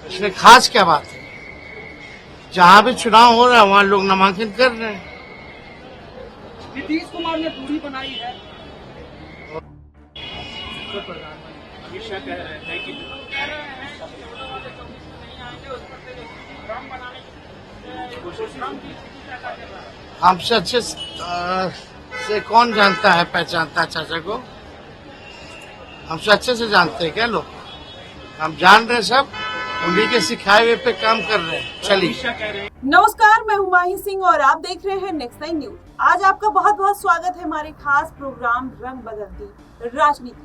इसमें खास क्या बात है? जहाँ भी चुनाव हो रहा है वहाँ लोग नामांकन कर रहे हैं। नीतीश कुमार ने दूरी बनाई है। अमित शाह कह रहे हैं कि हमसे अच्छे से कौन जानता है, पहचानता है चाचा को? हमसे अच्छे से जानते हैं क्या लोग? हम जान रहे हैं सब, उन्हीं के सिखाए हुए पे काम कर रहे हैं। चलिए। नमस्कार, मैं हूं माही सिंह और आप देख रहे हैं नेक्स्ट नाइन न्यूज। आज आपका बहुत बहुत स्वागत है हमारे खास प्रोग्राम रंग बदलती राजनीति।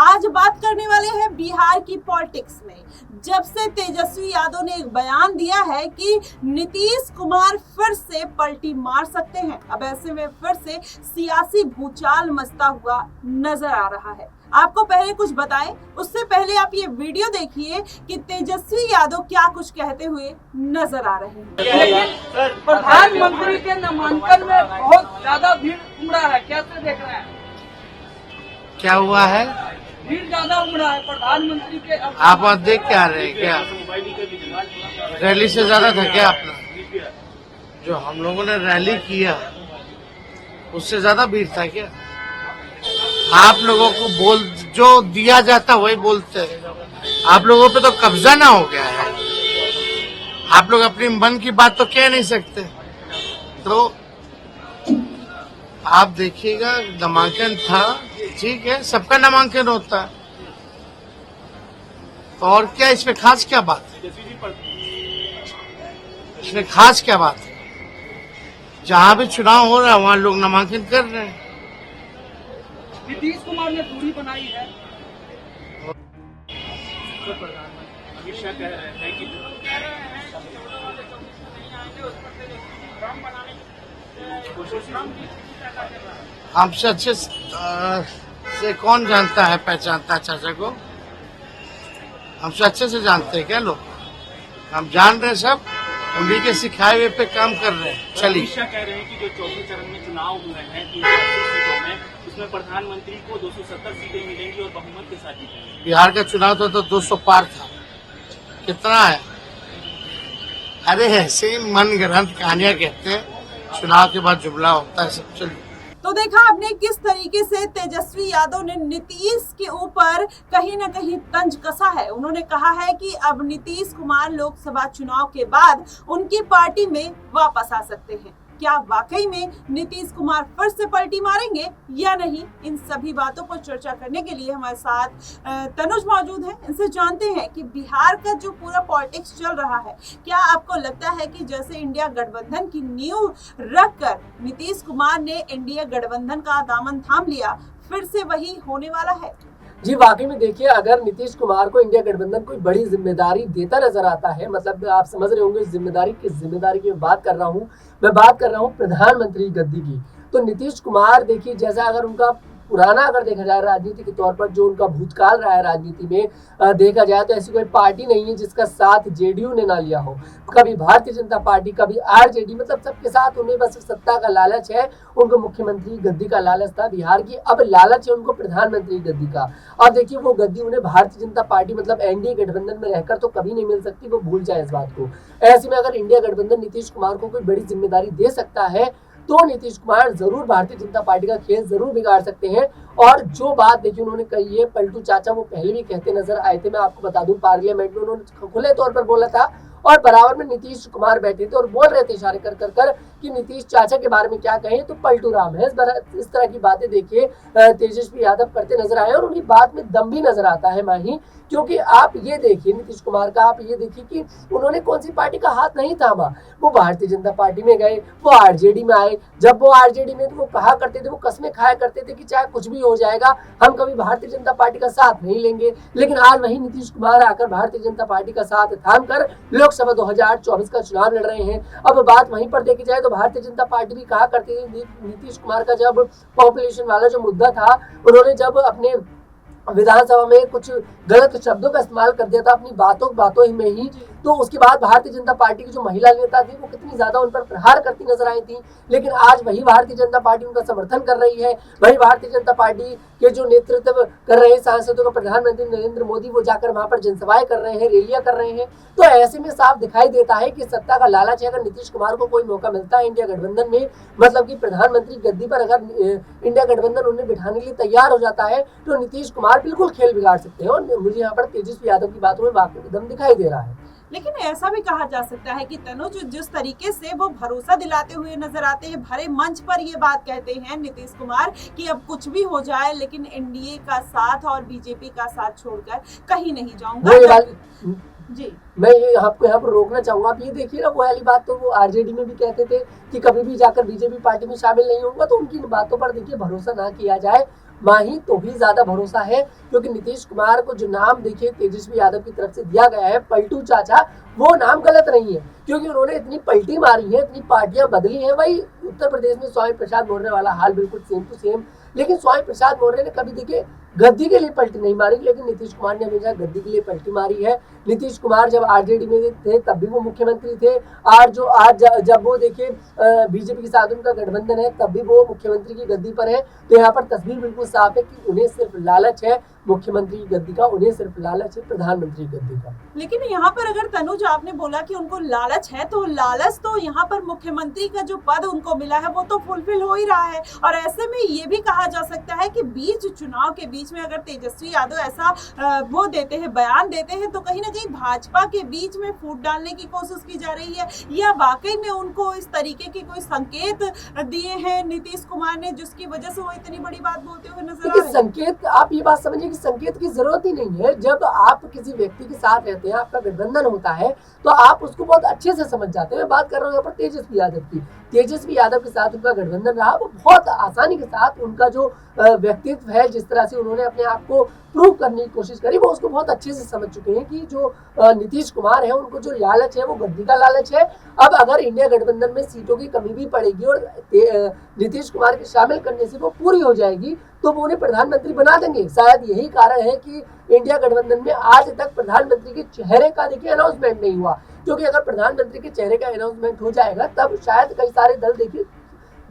आज बात करने वाले हैं बिहार की पॉलिटिक्स में। जब से तेजस्वी यादव ने एक बयान दिया है कि नीतीश कुमार फिर से पलटी मार सकते हैं, अब ऐसे में फिर से सियासी भूचाल मचता हुआ नजर आ रहा है। आपको पहले कुछ बताएं, उससे पहले आप ये वीडियो देखिए कि तेजस्वी यादव क्या कुछ कहते हुए नजर आ रहे हैं। लेकिन प्रधानमंत्री के नामांकन में बहुत ज्यादा भीड़ उमड़ा है, कैसे देख रहे हैं? क्या हुआ है? भीड़ ज्यादा उमड़ा है प्रधानमंत्री के। आप वहाँ देख के आ रहे हैं क्या? रैली से ज्यादा था क्या अपना? जो हम लोगों ने रैली किया उससे ज्यादा भीड़ था क्या? आप लोगों को जो दिया जाता वही बोलते हैं। आप लोगों पे तो कब्जा ना हो गया है। आप लोग अपनी मन की बात तो कह नहीं सकते। तो आप देखिएगा, नामांकन था, ठीक है, सबका नामांकन होता है, तो और क्या इसमें खास क्या बात है? इसमें खास क्या बात है? जहाँ भी चुनाव हो रहा है वहाँ लोग नामांकन कर रहे हैं। नीतीश कुमार ने दूरी बनाई है। अमित शाह कह रहे हैं कि हमसे अच्छे से कौन जानता है, पहचानता है चाचा को? हमसे अच्छे से जानते हैं क्या लोग? हम जान रहे हैं सब, उन्हीं के सिखाए हुए पे काम कर रहे हैं। चलिए। अमित शाह कह रहे हैं कि जो चौथे चरण में चुनाव हुए हैं 380 सीटों में, उसमें प्रधानमंत्री को 270 सीटें मिलेंगी और बहुमत के साथ जीतेंगे। बिहार का चुनाव तो 200 पार था। कितना है? अरे ऐसे ही मन गढ़ंत कहानियां कहते हैं, चुनाव के बाद जुमला होता है सब। चलिए। तो देखा आपने किस तरीके से तेजस्वी यादव ने नीतीश के ऊपर कहीं ना कहीं तंज कसा है। उन्होंने कहा है कि अब नीतीश कुमार लोकसभा चुनाव के बाद उनकी पार्टी में वापस आ सकते हैं। क्या वाकई में नीतीश कुमार फिर से पलटी मारेंगे या नहीं? इन सभी बातों पर चर्चा करने के लिए हमारे साथ तनुज मौजूद हैं। इनसे जानते हैं कि बिहार का जो पूरा पॉलिटिक्स चल रहा है, क्या आपको लगता है कि जैसे इंडिया गठबंधन की नींव रखकर नीतीश कुमार ने इंडिया गठबंधन का दामन थाम लिया, फिर से वही होने वाला है? जी वाकई में देखिए, अगर नीतीश कुमार को इंडिया गठबंधन कोई बड़ी जिम्मेदारी देता नजर आता है, मतलब आप समझ रहे होंगे किस जिम्मेदारी की बात कर रहा हूँ। मैं बात कर रहा हूँ प्रधानमंत्री गद्दी की। तो नीतीश कुमार देखिए, जैसा अगर उनका पुराना अगर देखा जाए राजनीति के तौर पर, जो उनका भूतकाल रहा है राजनीति में देखा जाए, तो ऐसी कोई पार्टी नहीं है जिसका साथ जेडीयू ने ना लिया हो। कभी भारतीय जनता पार्टी, कभी आरजेडी, मतलब सबके साथ उन्हें बस सत्ता का लालच है। उनको मुख्यमंत्री गद्दी का लालच था बिहार की, अब लालच है उनको प्रधानमंत्री गद्दी का। और देखिए वो गद्दी उन्हें भारतीय जनता पार्टी मतलब एनडीए गठबंधन में रहकर तो कभी नहीं मिल सकती, वो भूल जाए इस बात को। ऐसे में अगर इंडिया गठबंधन नीतीश कुमार को कोई बड़ी जिम्मेदारी दे सकता है, तो नीतीश कुमार जरूर भारतीय जनता पार्टी का खेल जरूर बिगाड़ सकते हैं। और जो बात देखिए उन्होंने कही है, पलटू चाचा वो पहले भी कहते नजर आए थे। मैं आपको बता दूं, पार्लियामेंट में उन्होंने खुले तौर पर बोला था और बराबर में नीतीश कुमार बैठे थे और बोल रहे थे इशारे कर कर कर कि नीतीश चाचा के बारे में क्या कहें तो पलटू राम है। इस तरह की बातें देखिए तेजस्वी यादव करते नजर आए और उनकी बात में दम भी नजर आता है माही। क्योंकि आप ये देखिए नीतीश कुमार का, आप ये देखिए कि उन्होंने कौन सी पार्टी का हाथ नहीं थामा। वो भारतीय जनता पार्टी में गए, वो आरजेडी में आए। जब वो आरजेडी में, तो वो कहा करते थे, वो कसमें खाया करते थे कि चाहे कुछ भी हो जाएगा, हम कभी भारतीय जनता पार्टी का साथ नहीं लेंगे। लेकिन आज वही नीतीश कुमार आकर भारतीय जनता पार्टी का साथ थाम कर लोकसभा 2024 का चुनाव लड़ रहे हैं। अब बात वहीं पर देखी जाए तो भारतीय जनता पार्टी भी कहा करती थी, नीतीश कुमार का जब पॉपुलेशन वाला जो मुद्दा था, उन्होंने जब अपने विधानसभा में कुछ गलत शब्दों का इस्तेमाल कर दिया था अपनी बातों में ही, तो उसके बाद भारतीय जनता पार्टी की जो महिला नेता थी वो कितनी ज्यादा उन पर प्रहार करती नजर आई थी, लेकिन आज वही भारतीय जनता पार्टी उनका समर्थन कर रही है। वही भारतीय जनता पार्टी के जो नेतृत्व कर रहे हैं सांसदों का प्रधानमंत्री नरेंद्र मोदी, वो जाकर वहां पर जनसभाएं कर रहे हैं, रैलियां कर रहे हैं। तो ऐसे में साफ दिखाई देता है कि सत्ता का लालच है। अगर नीतीश कुमार को कोई मौका मिलता है इंडिया गठबंधन में, मतलब कि प्रधानमंत्री गद्दी पर अगर इंडिया गठबंधन उन्हें बिठाने के लिए तैयार हो जाता है, तो नीतीश कुमार बिल्कुल खेल बिगाड़ सकते हैं। और मुझे यहाँ पर तेजस्वी यादव की बातों में वाकई दम दिखाई दे रहा है। लेकिन ऐसा भी कहा जा सकता है कि तनुज जिस तरीके से वो भरोसा दिलाते हुए नजर आते हैं, भरे मंच पर ये बात कहते हैं नीतीश कुमार कि अब कुछ भी हो जाए लेकिन एनडीए का साथ और बीजेपी का साथ छोड़कर कहीं नहीं जाऊंगा। जी, मैं ये आपको यहाँ पर रोकना चाहूंगा। आप ये देखिए ना, वो वाली बात तो वो आरजेडी में भी कहते थे कि कभी भी जाकर बीजेपी पार्टी में शामिल नहीं होगा। तो उनकी बातों पर देखिए भरोसा ना किया जाए, माही तो भी ज्यादा भरोसा है। क्योंकि नीतीश कुमार को जो नाम देखिए तेजस्वी यादव की तरफ से दिया गया है, पलटू चाचा, वो नाम गलत नहीं है, क्योंकि उन्होंने इतनी पलटी मारी है, इतनी पार्टियां बदली हैं। वही उत्तर प्रदेश में स्वामी प्रसाद मौर्य वाला हाल बिल्कुल सेम टू सेम। लेकिन स्वामी प्रसाद मौर्य ने कभी देखिए गद्दी के लिए पलटी नहीं मारी, लेकिन नीतीश कुमार ने हमेशा गद्दी के लिए पलटी मारी है। नीतीश कुमार जब आरजेडी में थे तब भी वो मुख्यमंत्री थे, आज जब वो देखिए बीजेपी के साथ उनका गठबंधन है तब भी वो मुख्यमंत्री की गद्दी पर है। तो यहाँ पर तस्वीर बिल्कुल साफ है कि उन्हें सिर्फ लालच है मुख्यमंत्री की गद्दी का, उन्हें सिर्फ लालच है प्रधानमंत्री की गद्दी का। लेकिन यहाँ पर अगर तनुज आपने बोला कि उनको लालच है, तो लालच तो यहाँ पर मुख्यमंत्री का जो पद उनको मिला है वो तो फुलफिल हो ही रहा है। और ऐसे में ये भी कहा जा सकता है कि बीच चुनाव के बीच में अगर तेजस्वी यादव ऐसा वो देते हैं, बयान देते हैं, तो कहीं ना कहीं भाजपा के बीच में फूट डालने की कोशिश की जा रही है, या वाकई में उनको इस तरीके के कोई संकेत दिए हैं नीतीश कुमार ने जिसकी वजह से वो इतनी बड़ी बात बोलते हुए नजर आ रहे हैं। संकेत, आप ये बात समझिए कि संकेत की जरूरत ही नहीं है। जब आप किसी व्यक्ति के साथ रहते हैं, आपका गठबंधन होता है, तो आप उसको बहुत अच्छे से समझ जाते हैं। मैं बात कर रहा हूँ यहाँ पर तेजस्वी यादव की। तेजस्वी यादव के साथ उनका गठबंधन रहा, वो बहुत आसानी के साथ उनका जो व्यक्तित्व है, जिस तरह से उन्होंने अपने आप को प्रूव करने की कोशिश करी, वो उसको बहुत अच्छे से समझ चुके हैं कि जो नीतीश कुमार है उनको जो लालच है वो गद्दी का लालच है। अब अगर इंडिया गठबंधन में सीटों की कमी भी पड़ेगी और नीतीश कुमार के शामिल करने से वो पूरी हो जाएगी, तो वो उन्हें प्रधानमंत्री बना देंगे। शायद यही कारण है कि इंडिया गठबंधन में आज तक प्रधानमंत्री के चेहरे का देखिए अनाउंसमेंट नहीं हुआ, क्योंकि अगर प्रधानमंत्री के चेहरे का अनाउंसमेंट हो जाएगा तब शायद कई सारे दल देखिए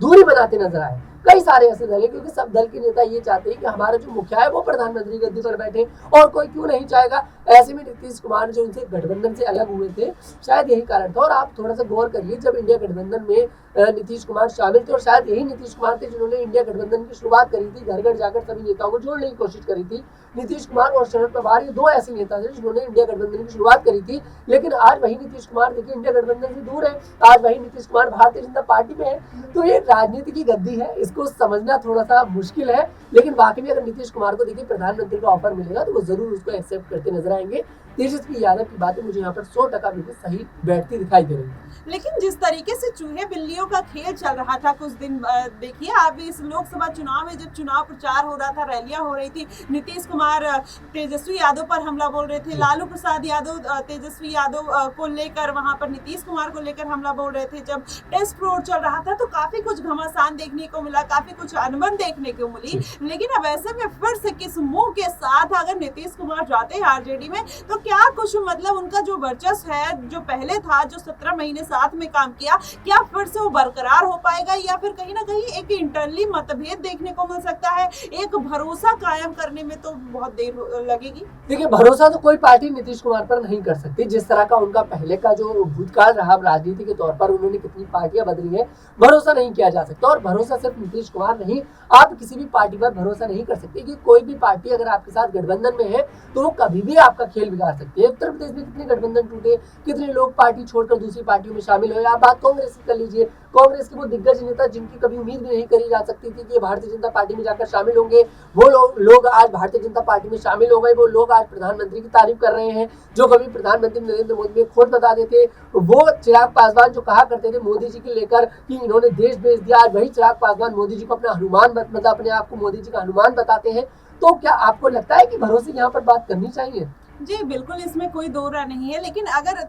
दूरी बनाते नजर आए। कई सारे ऐसे दल है, क्योंकि सब दल के नेता ये चाहते हैं कि हमारा जो मुखिया है वो प्रधानमंत्री गद्दी पर बैठे, और कोई क्यों नहीं चाहेगा। ऐसे में नीतीश कुमार जो उनसे गठबंधन से अलग हुए थे, शायद यही कारण था। और आप थोड़ा सा गौर करिए, जब इंडिया गठबंधन में नीतीश कुमार शामिल थे, और शायद यही नीतीश कुमार थे जिन्होंने इंडिया गठबंधन की शुरुआत करी थी, घर घर जाकर सभी नेताओं को जोड़ने की कोशिश करी थी। नीतीश कुमार और शरद पवार, ये दो ऐसे नेता थे जिन्होंने इंडिया गठबंधन की शुरुआत करी थी। लेकिन आज वही नीतीश कुमार देखिए इंडिया गठबंधन से दूर है, आज वही नीतीश कुमार भारतीय जनता पार्टी में है। तो ये राजनीति की गद्दी है, इसको समझना थोड़ा सा मुश्किल है। लेकिन वाकई में अगर नीतीश कुमार को देखिए प्रधानमंत्री का ऑफर मिलेगा तो वो जरूर उसको एक्सेप्ट करते नजर आएंगे। तेजस्वी यादव की बातें मुझे यहाँ पर 100% बिल्कुल सही बैठती दिखाई दे रही है। लेकिन जिस तरीके से चूहे बिल्लियों का खेल चल रहा था कुछ दिन, देखिए आप इस लोकसभा चुनाव में जब चुनाव प्रचार हो रहा था, रैलियां हो रही थी, नीतीश कुमार तेजस्वी यादव पर हमला बोल रहे थे, लालू प्रसाद यादव तेजस्वी यादव को लेकर वहां पर नीतीश कुमार को लेकर हमला बोल रहे थे। जब टेस्ट फ्लोर चल रहा था तो काफी कुछ घमासान देखने को मिला, काफी कुछ अनबन देखने को मिली। लेकिन अब ऐसे में फिर से किस मुंह के साथ अगर नीतीश कुमार जाते हैं आरजेडी में, तो क्या कुछ मतलब उनका जो वर्चस्व है जो पहले था, जो 17 महीने साथ में काम किया, क्या फिर से वो बरकरार हो पाएगा, या फिर कहीं ना कहीं एक इंटरनली मतभेद देखने को मिल सकता है? एक भरोसा कायम करने में तो बहुत देर लगेगी। देखिए, भरोसा तो कोई पार्टी नीतीश कुमार पर नहीं कर सकती। जिस तरह का उनका पहले का जो भूतकाल रहा राजनीति के तौर पर, उन्होंने कितनी पार्टियां बदली है, भरोसा नहीं किया जा सकता। और भरोसा सिर्फ नीतीश कुमार नहीं, आप किसी भी पार्टी पर भरोसा नहीं कर सकते, कि कोई भी पार्टी अगर आपके साथ गठबंधन में है तो वो कभी भी आपका खेल बिगाड़ सकती है। उत्तर प्रदेश में कितने गठबंधन टूटे, कितने लोग पार्टी छोड़कर दूसरी पार्टियों में शामिल हुए। आप बात कांग्रेस की कर लीजिए, कांग्रेस के वो दिग्गज नेता जिनकी कभी उम्मीद भी नहीं करी जा सकती थी कि ये भारतीय जनता पार्टी में जाकर शामिल होंगे, वो लोग आज भारतीय जनता पार्टी में शामिल हो गए। वो लोग आज प्रधानमंत्री की तारीफ कर रहे हैं, जो कभी प्रधानमंत्री नरेंद्र मोदी में खोट बता देते। वो चिराग पासवान जो कहा करते थे मोदी जी के लेकर कि इन्होंने देश भेज दिया, आज वही चिराग पासवान मोदी जी को अपना हनुमान, मतलब अपने आप को मोदी जी का हनुमान बताते हैं। तो क्या आपको लगता है कि भरोसे की यहाँ पर बात करनी चाहिए? जी बिल्कुल, इसमें कोई दो राय नहीं है, लेकिन अगर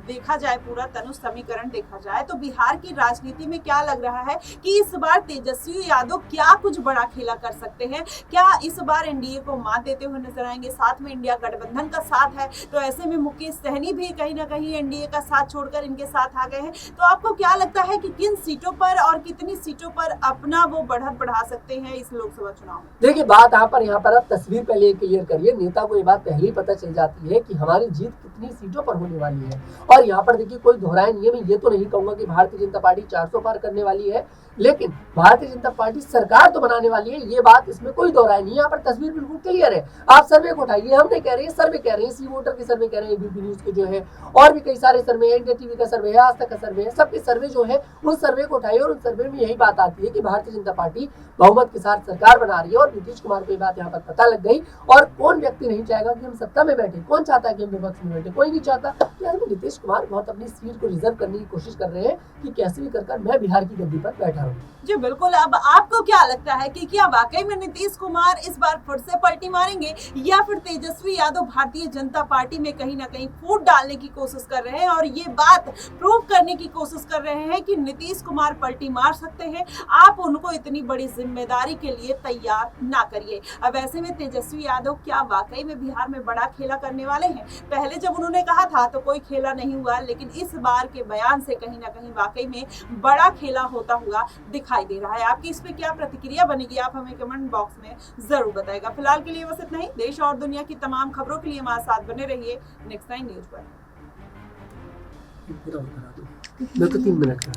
देखा जाए पूरा तनु समीकरण देखा जाए तो बिहार की राजनीति में क्या लग रहा है कि इस बार तेजस्वी यादव क्या कुछ बड़ा खेला कर सकते हैं? क्या इस बार एनडीए को मात देते हुए नजर आएंगे? साथ में इंडिया गठबंधन का साथ है, तो ऐसे में मुकेश सहनी भी कहीं ना कहीं एनडीए का साथ छोड़कर इनके साथ आ गए हैं। तो आपको क्या लगता है कि किन सीटों पर और कितनी सीटों पर अपना वो बढ़त बढ़ा सकते हैं इस लोकसभा चुनाव में? देखिए बात यहाँ पर आप तस्वीर पहले क्लियर करिए। नेता को ये बात पहले ही पता चल जाती है कि हमारी जीत कितनी सीटों पर होने वाली है। और यहाँ पर देखिए कोई दोहराए नहीं है। मैं ये तो नहीं कहूंगा कि भारतीय जनता पार्टी 400 पार करने वाली है, लेकिन भारतीय जनता पार्टी सरकार तो बनाने वाली है, ये बात इसमें कोई दोहराए नहीं है। यहाँ पर तस्वीर बिल्कुल क्लियर है। आप सर्वे को उठाइए, हम नहीं कह रहे हैं, सर्वे कह रहे हैं, सी वोटर के सर्वे कह रहे हैं, एबीपी न्यूज के जो है, और भी कई सारे सर्वे है, इंडिया टीवी का सर्वे है, आज तक का सर्वे है, सबके सर्वे जो है उन सर्वे को उठाइए और उन सर्वे में यही बात आती है कि भारतीय जनता पार्टी बहुमत के साथ सरकार बना रही है। और नीतीश कुमार को ये बात यहाँ पर पता लग गई। और कौन व्यक्ति नहीं चाहेगा कि हम सत्ता में बैठे? कौन चाहता है कि हम विपक्ष में बैठे? कोई नहीं चाहता। तो नीतीश कुमार बहुत अपनी सीट को रिजर्व करने की कोशिश कर रहे हैं कि कैसे भी कर मैं बिहार की गद्दी पर बैठा हूँ। जी बिल्कुल। अब आपको क्या लगता है कि क्या वाकई में नीतीश कुमार इस बार फिर से पलटी मारेंगे, या फिर तेजस्वी यादव भारतीय जनता पार्टी में कहीं ना कहीं फूट डालने की कोशिश कर रहे हैं और ये बात प्रूव करने की कोशिश कर रहे हैं कि नीतीश कुमार पलटी मार सकते हैं? आप उनको इतनी बड़ी जिम्मेदारी के लिए तैयार ना करिए। अब ऐसे में तेजस्वी यादव क्या वाकई में बिहार में बड़ा खेला करने वाले हैं? पहले जब उन्होंने कहा था तो कोई खेला नहीं हुआ, लेकिन इस बार के बयान से कहीं ना कहीं वाकई में बड़ा खेला होता हुआ दिखाई दे रहा है। आपकी इस पे क्या प्रतिक्रिया बनेगी, आप हमें कमेंट बॉक्स में जरूर बताएगा। फिलहाल के लिए बस इतना ही। देश और दुनिया की तमाम खबरों के लिए हमारे साथ बने रहिए नेक्स्ट 9 न्यूज पर। मैं तो 3 मिनट का